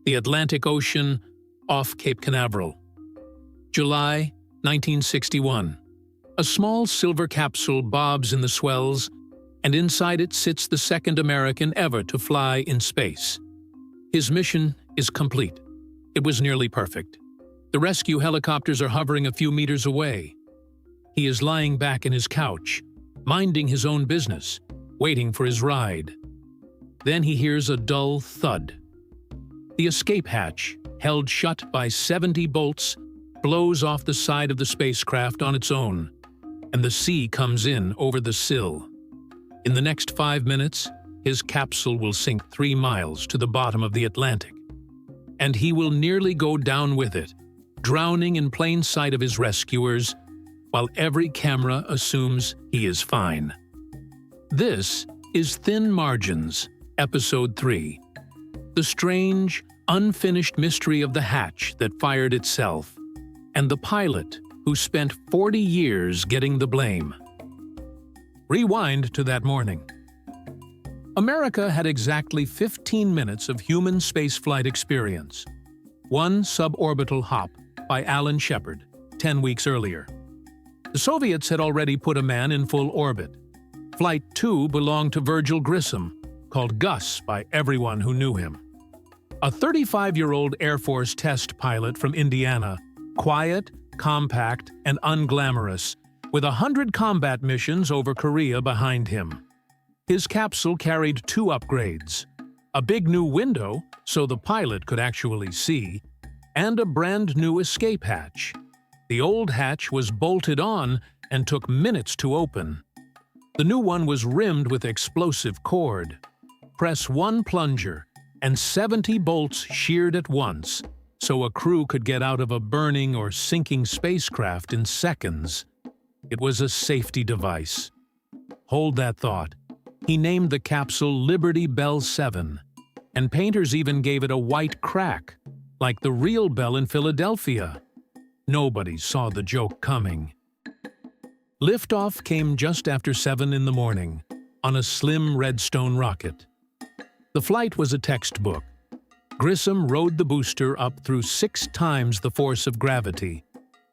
the Atlantic Ocean off Cape Canaveral. July 1961. A small silver capsule bobs in the swells, and inside it sits the second American ever to fly in space. His mission is complete. It was nearly perfect. The rescue helicopters are hovering a few meters away. He is lying back in his couch, minding his own business, waiting for his ride. Then he hears a dull thud. The escape hatch, held shut by 70 bolts, blows off the side of the spacecraft on its own, and the sea comes in over the sill. In the next 5 minutes, his capsule will sink 3 miles to the bottom of the Atlantic, and he will nearly go down with it, drowning in plain sight of his rescuers, while every camera assumes he is fine. This is Thin Margins, Episode 3. The strange, unfinished mystery of the hatch that fired itself, and the pilot who spent 40 years getting the blame. Rewind to that morning. America had exactly 15 minutes of human spaceflight experience. One suborbital hop by Alan Shepard, 10 weeks earlier. The Soviets had already put a man in full orbit. Flight 2 belonged to Virgil Grissom, called Gus by everyone who knew him. A 35-year-old Air Force test pilot from Indiana, quiet, compact, and unglamorous, with 100 combat missions over Korea behind him. His capsule carried 2 upgrades: a big new window, so the pilot could actually see, and a brand new escape hatch. The old hatch was bolted on and took minutes to open. The new one was rimmed with explosive cord. Press one plunger, and 70 bolts sheared at once, so a crew could get out of a burning or sinking spacecraft in seconds. It was a safety device. Hold that thought. He named the capsule Liberty Bell 7, and painters even gave it a white crack, like the real bell in Philadelphia. Nobody saw the joke coming. Liftoff came just after 7 in the morning, on a slim Redstone rocket. The flight was a textbook. Grissom rode the booster up through 6 times the force of gravity,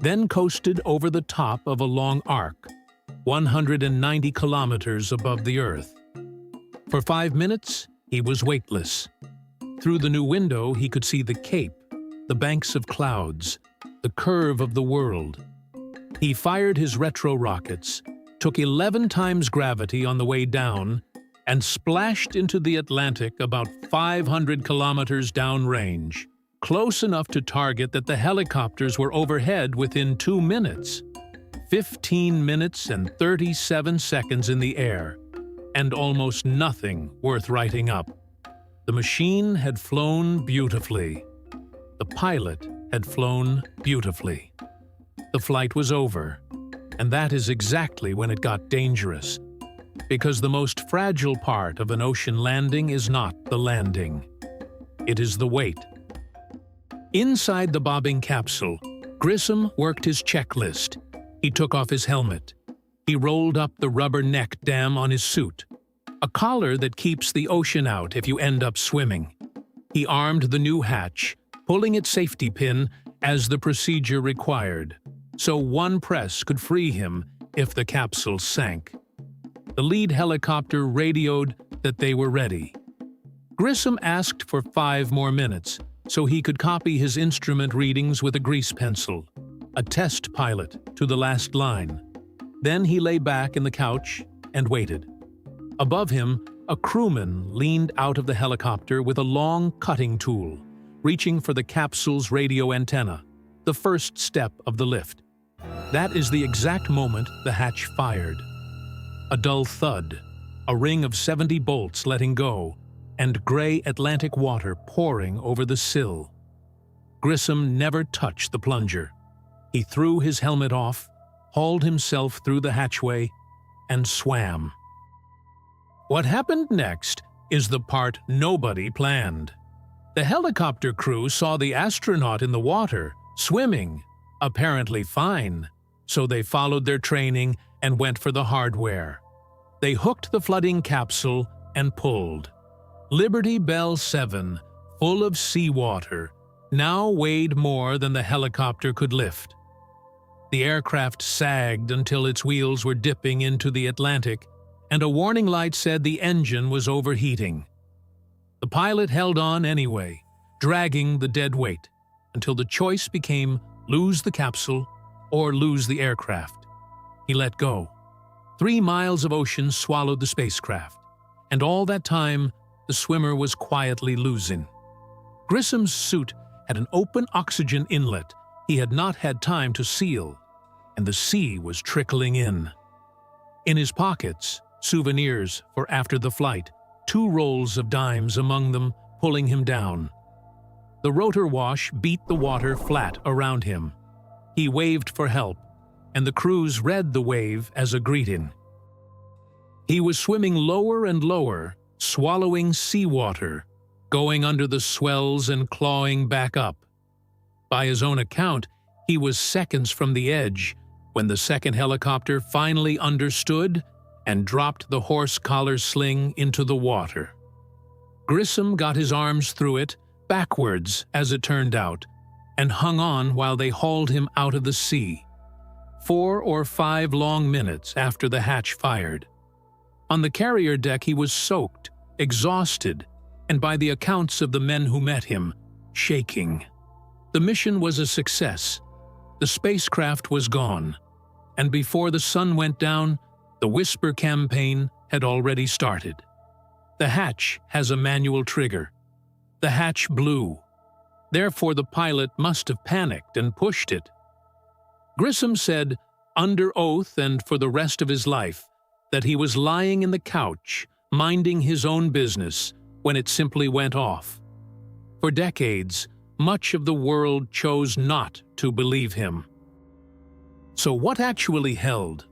then coasted over the top of a long arc, 190 kilometers above the Earth. For 5 minutes, he was weightless. Through the new window, he could see the Cape, the banks of clouds, the curve of the world. He fired his retro rockets, took 11 times gravity on the way down, and splashed into the Atlantic about 500 kilometers downrange, close enough to target that the helicopters were overhead within 2 minutes. 15 minutes and 37 seconds in the air, and almost nothing worth writing up. The machine had flown beautifully. The pilot had flown beautifully. The flight was over, and that is exactly when it got dangerous, because the most fragile part of an ocean landing is not the landing. It is the weight. Inside the bobbing capsule, Grissom worked his checklist. He took off his helmet. He rolled up the rubber neck dam on his suit, a collar that keeps the ocean out if you end up swimming. He armed the new hatch, pulling its safety pin as the procedure required, so one press could free him if the capsule sank. The lead helicopter radioed that they were ready. Grissom asked for 5 more minutes so he could copy his instrument readings with a grease pencil, a test pilot to the last line. Then he lay back in the couch and waited. Above him, a crewman leaned out of the helicopter with a long cutting tool, reaching for the capsule's radio antenna, the first step of the lift. That is the exact moment the hatch fired. A dull thud, a ring of 70 bolts letting go, and gray Atlantic water pouring over the sill. Grissom never touched the plunger. He threw his helmet off, hauled himself through the hatchway, and swam. What happened next is the part nobody planned. The helicopter crew saw the astronaut in the water, swimming, apparently fine, so they followed their training and went for the hardware. They hooked the flooding capsule and pulled. Liberty Bell 7 full of seawater, now weighed more than the helicopter could lift. The aircraft sagged until its wheels were dipping into the Atlantic, and a warning light said the engine was overheating. The pilot held on anyway, dragging the dead weight, until the choice became lose the capsule or lose the aircraft. He let go. 3 miles of ocean swallowed the spacecraft, and all that time the swimmer was quietly losing. Grissom's suit had an open oxygen inlet he had not had time to seal, and the sea was trickling in. In his pockets, souvenirs for after the flight, 2 rolls of dimes among them, pulling him down. The rotor wash beat the water flat around him. He waved for help, and the crews read the wave as a greeting. He was swimming lower and lower, swallowing seawater, going under the swells and clawing back up. By his own account, he was seconds from the edge when the second helicopter finally understood and dropped the horse collar sling into the water. Grissom got his arms through it, backwards as it turned out, and hung on while they hauled him out of the sea. 4 or 5 long minutes after the hatch fired. On the carrier deck he was soaked, exhausted, and by the accounts of the men who met him, shaking. The mission was a success. The spacecraft was gone, and before the sun went down, the Whisper campaign had already started. The hatch has a manual trigger. The hatch blew. Therefore the pilot must have panicked and pushed it. Grissom said, under oath and for the rest of his life, that he was lying in the couch, minding his own business, when it simply went off. For decades, much of the world chose not to believe him. So what actually held?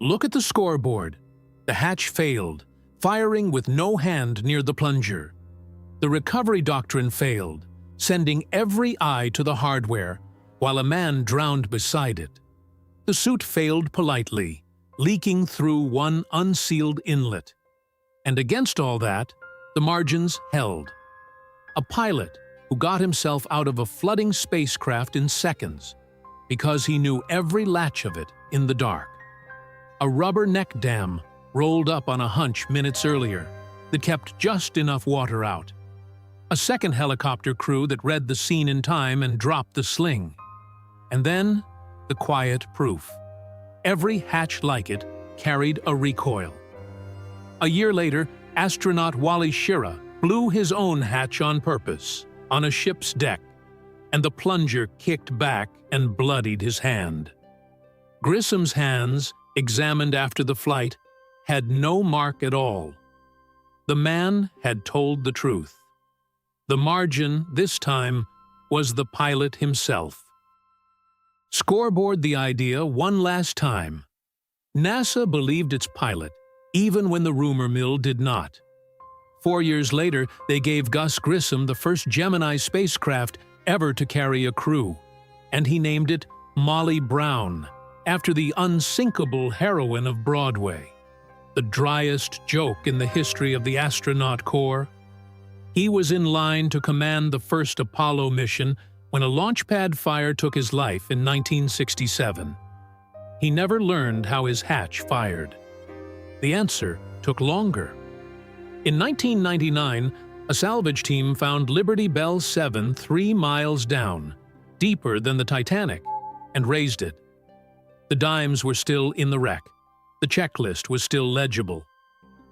Look at the scoreboard. The hatch failed, firing with no hand near the plunger. The recovery doctrine failed, sending every eye to the hardware, while a man drowned beside it. The suit failed politely, leaking through one unsealed inlet. And against all that, the margins held. A pilot who got himself out of a flooding spacecraft in seconds because he knew every latch of it in the dark. A rubber neck dam rolled up on a hunch minutes earlier that kept just enough water out. A second helicopter crew that read the scene in time and dropped the sling. And then, the quiet proof. Every hatch like it carried a recoil. A year later, astronaut Wally Schirra blew his own hatch on purpose, on a ship's deck, and the plunger kicked back and bloodied his hand. Grissom's hands, examined after the flight, had no mark at all. The man had told the truth. The margin, this time, was the pilot himself. Scoreboard the idea one last time. NASA believed its pilot, even when the rumor mill did not. 4 years later, they gave Gus Grissom the first Gemini spacecraft ever to carry a crew, and he named it Molly Brown, after the Unsinkable heroine of Broadway. The driest joke in the history of the astronaut corps. He was in line to command the first Apollo mission when a launch pad fire took his life in 1967. He never learned how his hatch fired. The answer took longer. In 1999, a salvage team found Liberty Bell 7 3 miles down, deeper than the Titanic, and raised it. The dimes were still in the wreck. The checklist was still legible.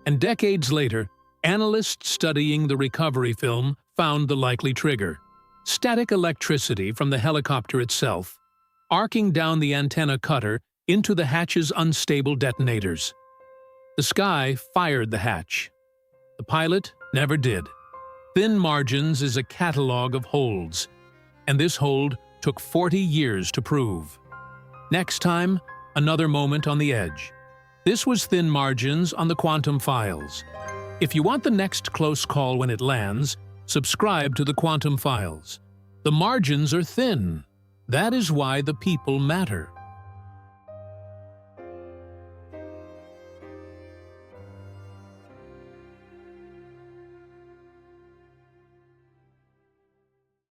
And decades later, analysts studying the recovery film found the likely trigger: static electricity from the helicopter itself, arcing down the antenna cutter into the hatch's unstable detonators. The sky fired the hatch. The pilot never did. Thin margins is a catalog of holds, and this hold took 40 years to prove. Next time, another moment on the edge. This was Thin Margins on the Quantum Files. If you want the next close call when it lands, subscribe to the Quantum Files. The margins are thin. That is why the people matter.